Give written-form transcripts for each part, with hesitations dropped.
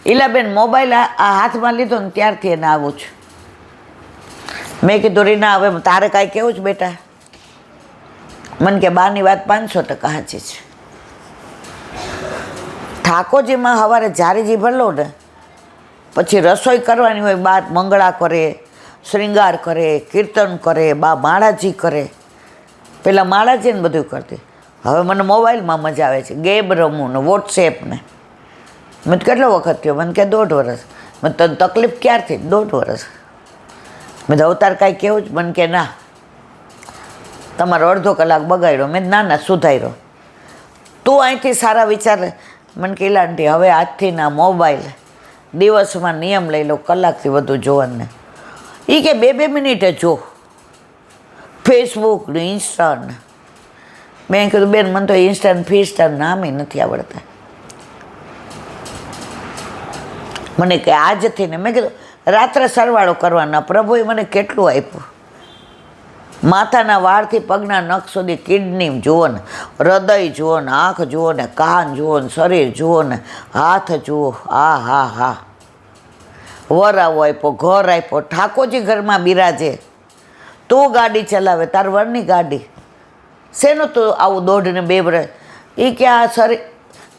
Ilaben mobile આ હાથમાં લીધો ને ત્યારથી એને આવું છું. મેં કીધું રીના હવે તારે કાંઈ કેવું છે બેટા? મને કે બાની વાત 500% સાચી છે. ઠાકોરજીમાં સવારે જારીજી ભરલો ને પછી રસોઈ કરવાની હોય, બા મંગળા કરે, શ્રૃંગાર કરે, કીર્તન કરે, બા માળાજી કરે. પહેલાં માળાજીને બધું કરતી. હવે મને મોબાઈલમાં મજા આવે છે, ગેમ રમવું ને વોટ્સએપ ને. મેં કેટલો વખત થયો? મને કે 1.5 વર્ષ. મેં તને તકલીફ ક્યારથી? 1.5 વર્ષ. મેં અવતાર કાંઈ કેવું જ? મને કે ના, તમારો અડધો કલાક બગાડ્યો. મેં ના ના સુધાર્યો. તું અહીંથી સારા વિચાર. મને કે આંટી હવે આજથી ના મોબાઈલ દિવસમાં નિયમ લઈ લો, કલાકથી વધુ જોવાને. એ કે 2-2 મિનિટે જો ફેસબુક ને ઇન્સ્ટા ને. મેં કીધું બેન મને તો ઇન્સ્ટા ને ફિસ્ટા નામે નથી આવડતા. મને કે આજથી ને. મેં કીધું રાત્રે સરવાળો કરવાના. પ્રભુએ મને કેટલું આપ્યું. માથાના વાળથી પગના નખ સુધી કિડની જુઓ ને, હૃદય જુઓ ને, આંખ જુઓ ને, કાન જુઓ ને, શરીર જુઓ ને, હાથ જુઓ. હા. વરાવો આપ્યો, ઘર આપ્યો. ઠાકોરજી ઘરમાં બિરાજે. તું ગાડી ચલાવે, તાર વરની ગાડી. શેનું તું આવું 1.5 ને 2 વર્ષ? એ કે આ શરીર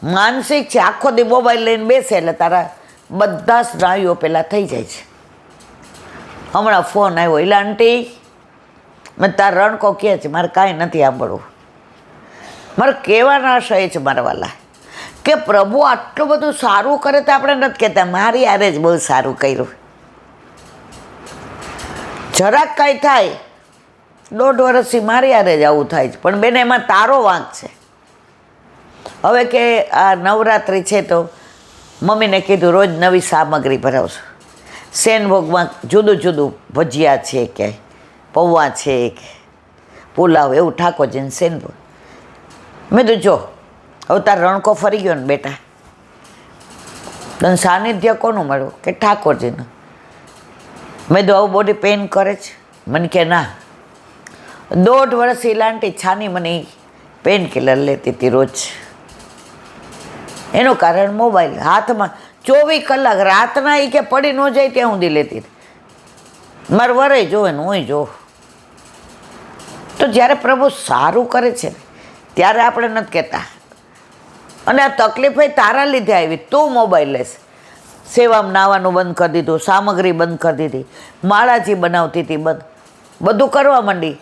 માનસિક છે. આખો દી મોબાઈલ લઈને બેસે એટલે તારા બધા સ્નાયુઓ પહેલાં થઈ જાય છે. હમણાં ફોન આવ્યો, એટલે આંટી મેં તાર રણકો કહે છે, મારે કાંઈ નથી સાંભળવું. મારે કહેવાના આશય છે મારા વાલા કે પ્રભુ આટલું બધું સારું કરે તો આપણે નથી કહેતા મારી યારે જ બહુ સારું કર્યું. જરાક કાંઈ થાય 1.5 વર્ષથી મારી યારે જ આવું થાય છે. પણ બેન એમાં તારો વાંક છે. હવે કે આ નવરાત્રિ છે તો મમ્મીને કીધું રોજ નવી સામગ્રી ભરાવશો. સેનભોગમાં જુદું જુદું ભજીયા છે, કે પૌવા છે, કે પુલાવ, એવું ઠાકોરજીને સેનભોગ. મેં તો જો હવે તાર રણકો ફરી ગયો ને બેટા. તને સાનિધ્ય કોનું મળ્યું? કે ઠાકોરજીનું. મેં તો આવું બોડી પેઇન કરે છે? મને કે ના. 1.5 વર્ષથી લાંટી છાની મને પેઇન કિલર લેતી હતી રોજ. એનું કારણ મોબાઈલ હાથમાં 24 કલાક રાતના. એ કે પડી ન જાય ત્યાં સુધી લેતી હતી. મારે વરે જોવે ને હું જોઉં. તો જ્યારે પ્રભુ સારું કરે છે ત્યારે આપણે નથી કહેતા. અને આ તકલીફ એ તારા લીધે આવી. તું મોબાઈલ લેશ. સેવામાં નાવાનું બંધ કરી દીધું, સામગ્રી બંધ કરી દીધી, માળાજી બનાવતી હતી બંધ, બધું કરવા માંડી.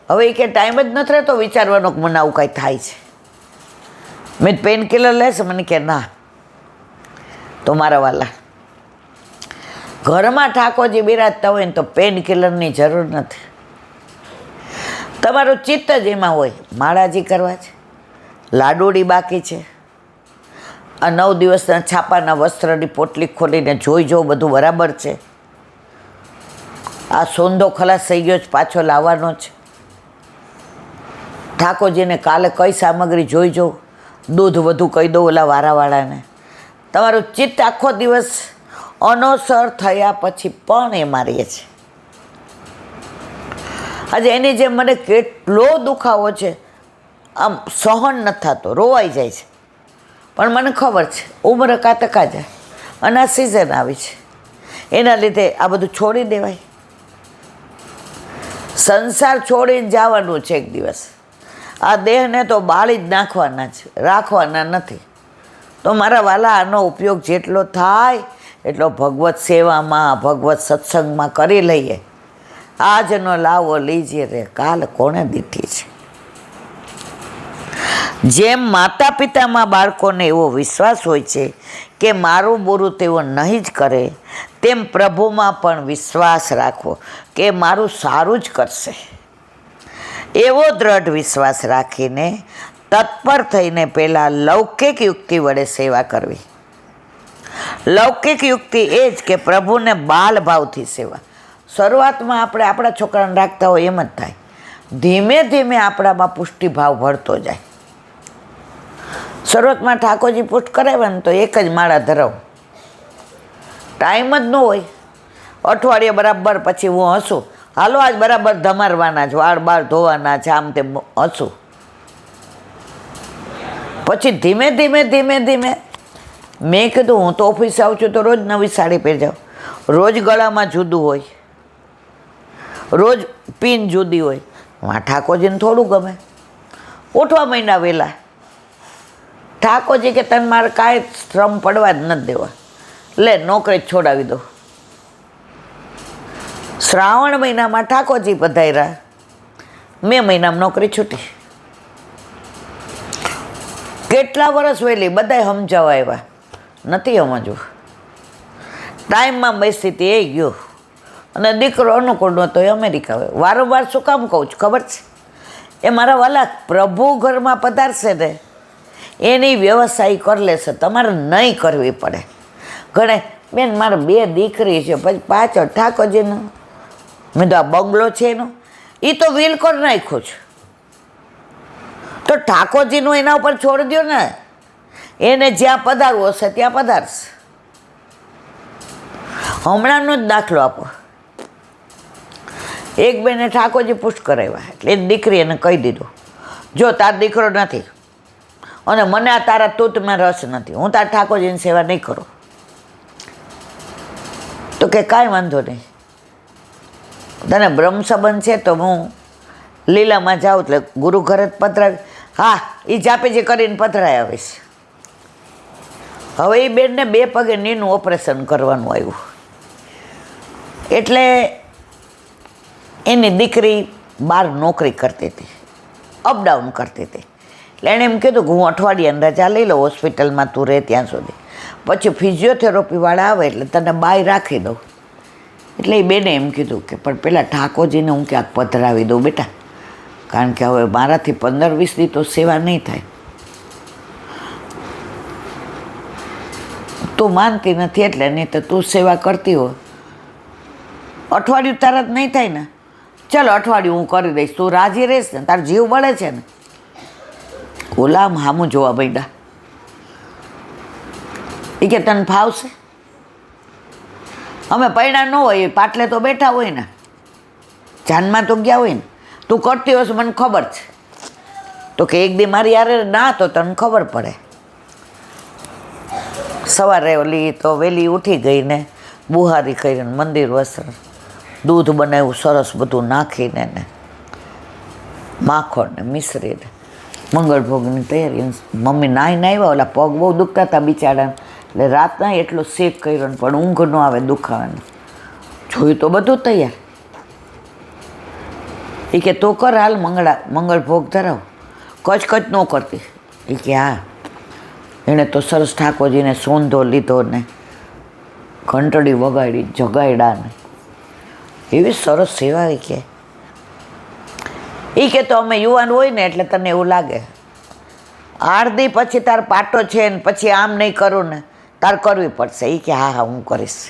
હવે એ કે ટાઈમ જ નથી રહેતો વિચારવાનો કે મને આવું કાંઈ થાય છે. મેં પેઇન કિલર લેશે? મને કે ના. તો મારા વાલા ઘરમાં ઠાકોરજી બિરાજતા હોય ને તો પેઇન કિલરની જરૂર નથી. તમારું ચિત્ત જ એમાં હોય માળાજી કરવા છે, લાડુડી બાકી છે, આ 9 દિવસના છાપાના વસ્ત્રની પોટલી ખોલીને જોઈ જો બધું બરાબર છે, આ સોંધો ખલાસ થઈ ગયો છે પાછો લાવવાનો છે, ઠાકોરજીને કાલે કઈ સામગ્રી જોઈ જો, દૂધ વધુ કહી દો ઓલા વારાવાળાને. તમારું ચિત્ત આખો દિવસ અનોસર થયા પછી પણ એ મારીએ છે. આજે એની જેમ મને કેટલો દુખાવો છે, આમ સહન નથી થતો, રોવાઈ જાય છે. પણ મને ખબર છે ઉંમર કાતકા જાય અને આ સિઝન આવી છે, એના લીધે આ બધું છોડી દેવાય. સંસાર છોડીને જવાનું છે એક દિવસ. આ દેહને તો બાળી જ નાખવાના છે, રાખવાના નથી. તો મારા વાલા આનો ઉપયોગ જેટલો થાય એટલો ભગવત સેવામાં, ભગવત સત્સંગમાં કરી લઈએ. આજનો લાવો લીજીએ રે, કાલ કોણે દીઠી છે. જેમ માતા પિતામાં બાળકોને એવો વિશ્વાસ હોય છે કે મારું બુરું તેઓ નહીં જ કરે, તેમ પ્રભુમાં પણ વિશ્વાસ રાખવો કે મારું સારું જ કરશે. એવો દ્રઢ વિશ્વાસ રાખીને તત્પર થઈને પહેલાં લૌકિક યુક્તિ વડે સેવા કરવી. લૌકિક યુક્તિ એ જ કે પ્રભુને બાલ ભાવથી સેવા. શરૂઆતમાં આપણે આપણા છોકરાને રાખતા હોય એમ જ થાય. ધીમે ધીમે આપણામાં પુષ્ટિભાવ ભળતો જાય. શરૂઆતમાં ઠાકોરજી પુષ્ટ કરાવ્યા ને તો એક જ માળા ધરાવ, ટાઈમ જ ન હોય. અઠવાડિયે બરાબર પછી હું હસું, હાલો આજ બરાબર ધમારવાના જ, વાળ બાળ ધોવાના છે, આમ તેમ હસું. પછી ધીમે ધીમે ધીમે ધીમે મેં કીધું હું તો ઓફિસે આવું છું તો રોજ નવી સાડી પહેરી જાઉં, રોજ ગળામાં જુદું હોય, રોજ પિન જુદી હોય. આ ઠાકોરજીને થોડું ગમે. ઉઠવા મહિના વહેલા. ઠાકોરજી કે તને મારે કાંઈ શ્રમ પડવા જ નથી દેવા, લે નોકરી જ છોડાવી દો. શ્રાવણ મહિનામાં ઠાકોરજી પધાર્યા, મે મહિનામાં નોકરી છૂટી. કેટલા વર્ષ વહેલી બધાય સમજાવવા આવ્યા, નથી સમજવું. ટાઈમમાં પરિસ્થિતિ એ ગયો અને દીકરો અનુકૂળ નહોતો એ અમેરિકા હોય. વારંવાર શું કામ કહું છું ખબર છે? એ મારા વાલા પ્રભુ ઘરમાં પધારશે ને એની વ્યવસાય કરી લેશે, તમારે નહીં કરવી પડે. ઘણે બેન મારે 2 દીકરી છે, પછી પાછળ ઠાકોરજીનું મેં તો આ બંગલો છે એનો એ તો વીલ કરી નાખ્યું છે, તો ઠાકોરજીનું એના ઉપર છોડી દો ને, એને જ્યાં પધારવું હશે ત્યાં પધારશે. હમણાંનો જ દાખલો આપો. એક બેને ઠાકોરજી પુષ્ટ કરાવ્યા એટલે એક દીકરી એને કહી દીધું, જો તાર દીકરો નથી અને મને આ તારા તૂતમાં રસ નથી, હું તાર ઠાકોરજીની સેવા નહીં કરું. તો કે કાંઈ વાંધો નહીં, તને બ્રહ્મ સંબંધ છે તો હું લીલામાં જાઉં એટલે ગુરુ ઘરે જ પધરાવી. હા, એ જાપેજી કરીને પધરાઈ આવીશ. હવે એ બેનને 2 પગે નીનું ઓપરેશન કરવાનું આવ્યું. એટલે એની દીકરી બહાર નોકરી કરતી હતી, અપડાઉન કરતી હતી. એટલે એણે એમ કીધું કે હું અઠવાડિયાની રજા લઈ લઉં હોસ્પિટલમાં તું રહે ત્યાં સુધી, પછી ફિઝિયોથેરાપીવાળા આવે એટલે તને બાય રાખી દઉં. એટલે એ બેને એમ કીધું કે પણ પહેલાં ઠાકોરજીને હું ક્યાંક પધરાવી દઉં બેટા, કારણ કે હવે મારાથી 15-20 દી તો સેવા નહીં થાય. તું માનતી નથી એટલે, નહીં તો તું સેવા કરતી હો. અઠવાડિયું તારા જ નહીં થાય ને, ચાલો અઠવાડિયું હું કરી દઈશ, તું રાજી રહીશ ને, તારો જીવ બળે છે ને. ગુલામ હામું જોવા બેડા. એ કે તને ફાવશે? અમે પૈણા ન હોય પાટલે તો બેઠા હોય ને, જાનમાં તો ગયા હોય ને, તું કરતી હશે મને ખબર છે. તો કે એક દી મારી યારે ના તો તને ખબર પડે. સવારે ઓલી તો વહેલી ઉઠી ગઈ ને બુહારી કરીને મંદિર વસ્ત્ર દૂધ બનાવ્યું સરસ બધું નાખીને ને માખણ ને મિશ્રી ને મંગળ ભોગની તૈયારી. મમ્મી નાહીને આવ્યા, ઓલા પગ બહુ દુખતા હતા બિચારાને, એટલે રાતના એટલો શેક કર્યો પણ ઊંઘ ન આવે દુખાવાનું. જોયું તો બધું તૈયાર. એ કે તું કર હાલ મંગળ ભોગ ધરાવ. કચ ન કરતી. એ કે હા. એણે તો સરસ ઠાકોરજીને સોંધો લીધો ને ઘંટડી વગાડી જગાડ્યા ને એવી સરસ સેવા. એ કે તો અમે યુવાન હોય ને એટલે તને એવું લાગે 8 દી પછી તાર પાટો છે ને પછી આમ નહીં કરું ને તાર કરવી પડશે. એ કે હા હું કરીશ.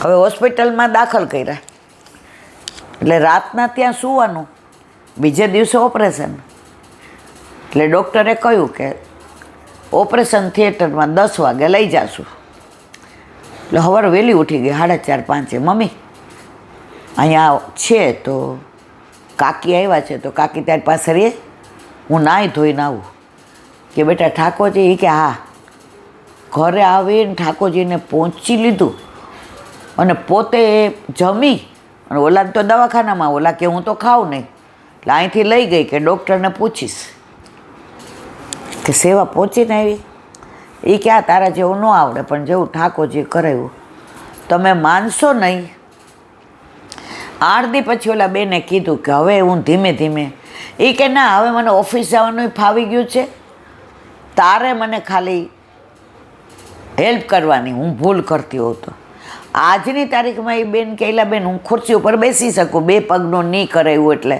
હવે હોસ્પિટલમાં દાખલ કર્યા એટલે રાતના ત્યાં સૂવાનું, બીજે દિવસે ઓપરેશન. એટલે ડૉક્ટરે કહ્યું કે ઓપરેશન થિયેટરમાં 10 વાગે લઈ જાશું. એટલે સવારે વહેલી ઉઠી ગઈ 4:30-5. મમ્મી અહીંયા છે તો કાકી આવ્યા છે તો કાકી તારી પાસે રહે, હું નાહી ધોઈને આવું. કે બેટા ઠાકોરજી? એ કે હા. ઘરે આવીને ઠાકોરજીને પહોંચી લીધું અને પોતે જમી અને ઓલા તો દવાખાનામાં, ઓલા કે હું તો ખાઉં નહીં. એટલે અહીંથી લઈ ગઈ કે ડૉક્ટરને પૂછીશ કે સેવા પહોંચીને આવી. એ કે આ તારા જેવું ન આવડે પણ જેવું ઠાકોરજી કરાવ્યું તમે માનશો નહીં. 8 દી પછી ઓલા બેને કીધું કે હવે હું ધીમે ધીમે. એ કે ના હવે મને ઓફિસ જવાનું ફાવી ગયું છે, તારે મને ખાલી હેલ્પ કરવાની, હું ભૂલ કરતી હોઉં તો. આજની તારીખમાં એ બેન કહેલા બેન હું ખુરશી ઉપર બેસી શકું, 2 પગનું નહીં કરાવ્યું એટલે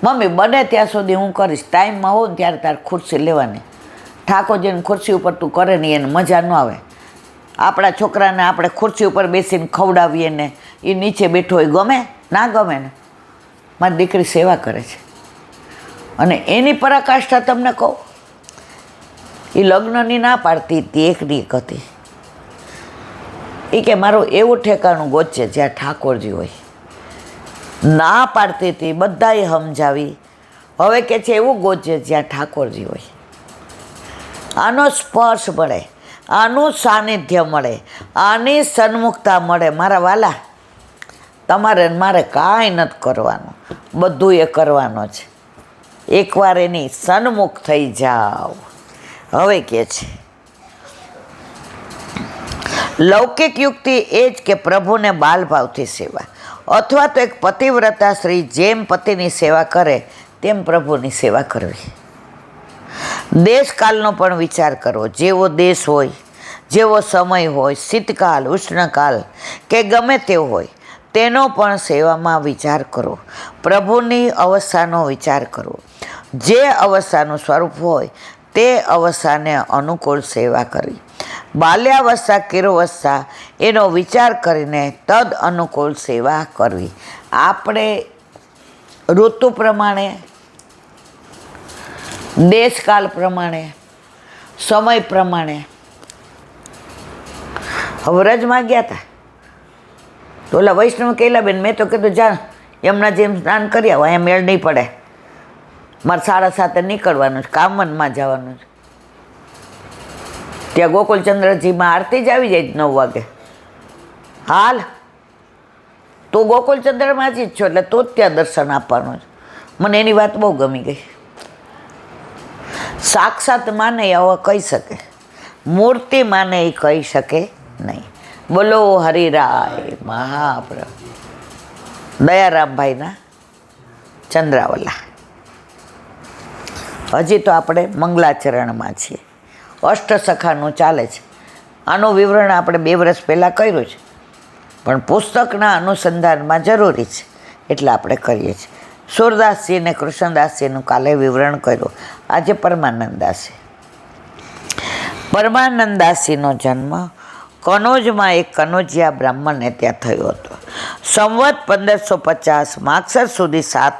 મમ્મી બને ત્યાં સુધી હું કરીશ, ટાઈમમાં હોઉં ને ત્યારે તારે ખુરશી લેવાની. ઠાકોરજીને ખુરશી ઉપર તું કરે નહીં એને મજા ન આવે. આપણા છોકરાને આપણે ખુરશી ઉપર બેસીને ખવડાવીએ ને એ નીચે બેઠો હોય, ગમે ના ગમે ને. મારી દીકરી સેવા કરે છે અને એની પરાકાષ્ઠા તમને કહું, એ લગ્નની ના પાડતી હતી, એકની એક હતી. એ કે મારું એવું ઠેકાણું ગોતશે જ્યાં ઠાકોરજી હોય. ના પાડતી હતી, બધાએ સમજાવી. હવે કે છે એવું ગોતજે જ્યાં ઠાકોરજી હોય. આનો સ્પર્શ મળે, આનું સાનિધ્ય મળે, આની સન્મુખતા મળે. મારા વાલા, તમારે મારે કાંઈ નથી કરવાનું, બધું એ કરવાનો છે. એકવાર એની સન્મુખ થઈ જાઓ. હવે કે છે લૌકિક યુક્તિ એ જ કે પ્રભુને બાલભાવથી સેવા, અથવા તો એક પતિવ્રતા સ્ત્રી જેમ પતિની સેવા કરે તેમ પ્રભુની સેવા કરવી. દેશકાલનો પણ વિચાર કરવો. જેવો દેશ હોય, જેવો સમય હોય, શીતકાલ, ઉષ્ણકાલ કે ગમે તેવો હોય, તેનો પણ સેવામાં વિચાર કરવો. પ્રભુની અવસ્થાનો વિચાર કરવો. જે અવસ્થાનું સ્વરૂપ હોય તે અવસ્થાને અનુકૂળ સેવા કરવી. બાલ્યાવસ્થા, કિરોવસ્થા એનો વિચાર કરીને તદ અનુકૂળ સેવા કરવી. આપણે ઋતુ પ્રમાણે, દેશકાલ પ્રમાણે, સમય પ્રમાણે વ્રજમાં ગયા હતા તો ઓલા વૈષ્ણવ કહેલા બેન, મેં તો કીધું જા યમુના જેમ સ્નાન કરી આવો, અહીંયા મેળ નહીં પડે, મારે 7:30 નીકળવાનું છે, કામનમાં જવાનું છે. ત્યાં ગોકુલચંદ્રજીમાં આરતી જ આવી જાય 9 વાગે. હાલ તું ગોકુલચંદ્રમાં જ છો એટલે તું જ ત્યાં દર્શન આપવાનું છે. મને એની વાત બહુ ગમી ગઈ. સાક્ષાત માને હવે કહી શકે, મૂર્તિ માને એ કહી શકે નહીં. બોલો હરિરાય મહાપ્રભુ દયારામભાઈના ચંદ્રાવલા. હજી તો આપણે મંગલાચરણમાં છીએ. અષ્ટસખાનું ચાલે છે. આનું વિવરણ આપણે 2 વર્ષ પહેલાં કર્યું છે, પણ પુસ્તકના અનુસંધાનમાં જરૂરી છે એટલે આપણે કરીએ છીએ. સુરદાસજી અને કૃષ્ણદાસજીનું કાલે વિવરણ કર્યું. આજે પરમાનંદદાસી. પરમાનંદદાસીનો જન્મ કનોજમાં એક કનોજિયા બ્રાહ્મણને ત્યાં થયો હતો. સંવત 1550 માગસર સુધી 7.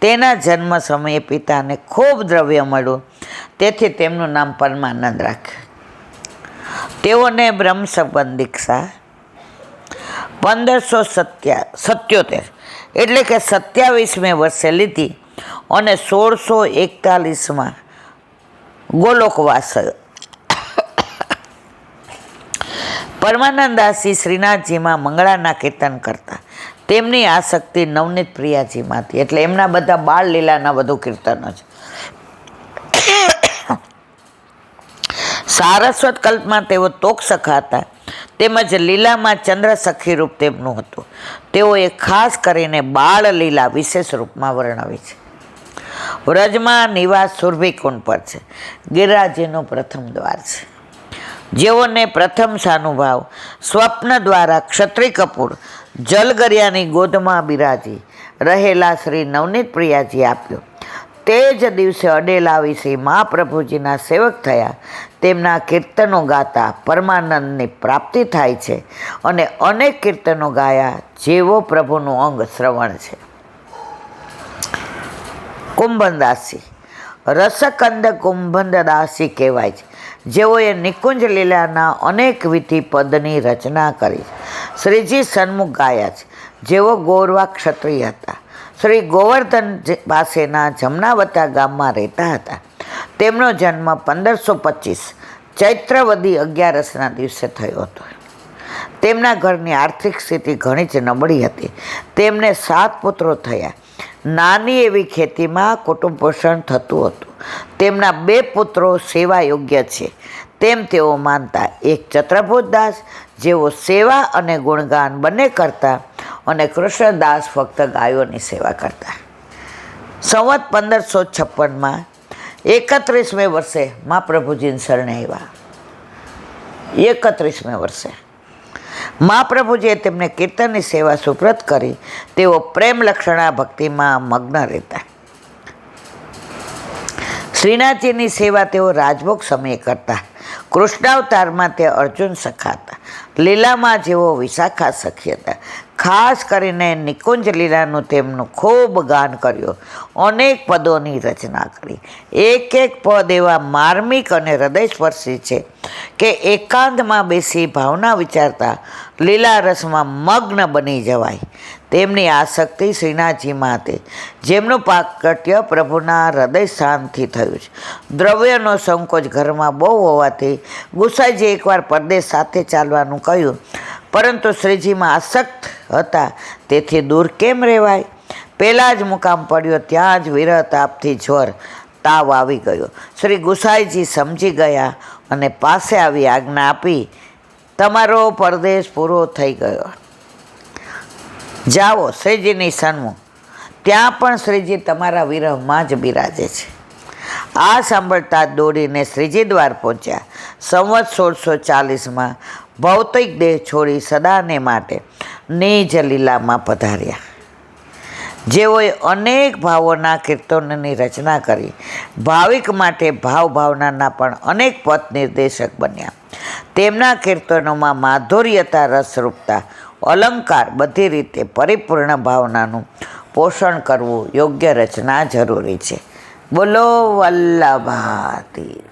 તેના જન્મ સમયે પિતાને ખૂબ દ્રવ્ય મળ્યું, તેથી તેમનું નામ પરમાનંદ રાખ્યું. તેઓને બ્રહ્મ સંબંધ દીક્ષા 1577 એટલે કે 27મે વર્ષે લીધી અને 1641માં ગોલોકવાસ થયો. પરમાનંદદાસી શ્રીનાથજીમાં મંગળાના કીર્તન કરતા. તેમની આસક્તિ નવનીત પ્રિયાજીમાં હતી, એટલે એમના બધા બાળ લીલાના વધુ કીર્તનો છે. સારસ્વત કલ્પમાં તેઓ તોકસખા હતા, તેમજ લીલામાં ચંદ્રસખી રૂપ તેમનું હતું. તેઓએ ખાસ કરીને બાળ લીલા વિશેષ રૂપમાં વર્ણવી છે. વ્રજમાં નિવાસ સુરભીકુંડ પર છે. ગિરિરાજજીનું પ્રથમ દ્વાર છે. જેઓને પ્રથમ સાનુભાવ સ્વપ્ન દ્વારા ક્ષત્રિય કપૂર જલગરિયાની ગોદમાં બિરાજી રહેલા શ્રી નવનીત પ્રિયાજી આપ્યો. તે જ દિવસે અડેલા વિશે મહાપ્રભુજીના સેવક થયા. તેમના કીર્તનો ગાતા પરમાનંદની પ્રાપ્તિ થાય છે અને અનેક કીર્તનો ગાયા જેવો પ્રભુનું અંગ શ્રવણ છે. કુંભનદાસી રસકંદ કુંભનદાસી કહેવાય છે, જેઓએ નિકુંજ લીલાના અનેક વિધિ પદની રચના કરી. શ્રીજી સન્મુખ ગાયા છે, જેઓ ગૌરવા ક્ષત્રિય હતા. શ્રી ગોવર્ધન પાસેના જમનાવતા ગામમાં રહેતા હતા. તેમનો જન્મ 1525 ચૈત્રવદી 11ના દિવસે થયો હતો. તેમના ઘરની આર્થિક સ્થિતિ ઘણી જ નબળી હતી. તેમને 7 પુત્રો થયા. નાની એવી ખેતીમાં કુટુંબ પોષણ થતું હતું. તેમના 2 પુત્રો સેવા યોગ્ય છે તેમ તેઓ માનતા. એક ચત્રભુજદાસ, જેઓ સેવા અને ગુણગાન બંને કરતા, અને કૃષ્ણદાસ ફક્ત ગાયોની સેવા કરતા. સંવત 1556માં 31મે વર્ષે મહાપ્રભુજીને શરણે આવ્યા. 31મે વર્ષે મહાપ્રભુજીએ તેમને કીર્તનની સેવા સુપ્રત કરી. તેઓ પ્રેમ લક્ષણા ભક્તિમાં મગ્ન રહેતા. શ્રીનાથજીની સેવા તેઓ રાજભોગ સમયે કરતા. કૃષ્ણાવતારમાં તે અર્જુન સખા હતા. લીલામાં જેઓ વિશાખા સખી હતા. ખાસ કરીને નિકુંજ લીલાનું તેમનું ખૂબ ગાન કર્યું. અનેક પદોની રચના કરી. એક એક પદ એવા માર્મિક અને હૃદયસ્પર્શી છે કે એકાંતમાં બેસી ભાવના વિચારતા લીલા રસમાં મગ્ન બની જવાય. તેમની આસક્તિ શ્રીનાથજીમાં હતી, જેમનું પાકટ્ય પ્રભુના હૃદય સ્થાનથી થયું છે. દ્રવ્યનો સંકોચ ઘરમાં બહુ હોવાથી ગુસાઈજી એકવાર પરદેશ સાથે ચાલવાનું કહ્યું, પરંતુ શ્રીજીમાં આસક્ત હતા, તેથી દૂર કેમ રહેવાય? પહેલાં જ મુકામ પડ્યો ત્યાં જ વિરહ તાપથી જ્વર તાવ આવી ગયો. શ્રી ગુસાઈજી સમજી ગયા અને પાસે આવી આજ્ઞા આપી, તમારો પરદેશ પૂરો થઈ ગયો, જાઓ શ્રીજીની સન્મુખ, ત્યાં પણ શ્રીજી તમારા વિરહમાં જ બિરાજે છે. આ સાંભળતા જ દોડીને શ્રીજી દ્વાર પહોંચ્યા. સંવત 1640માં ભૌતિક દેહ છોડી સદાને માટે નિજ લીલામાં પધાર્યા. જેઓએ અનેક ભાવોના કીર્તનોની રચના કરી, ભાવિક માટે ભાવનાના પણ અનેક પથ નિર્દેશક બન્યા. તેમના કીર્તનોમાં માધુર્યતા, રસરૂપતા, અલંકાર, બધી રીતે પરિપૂર્ણ ભાવનાનું પોષણ કરવું યોગ્ય રચના જરૂરી છે. બોલો વલ્લભાતી.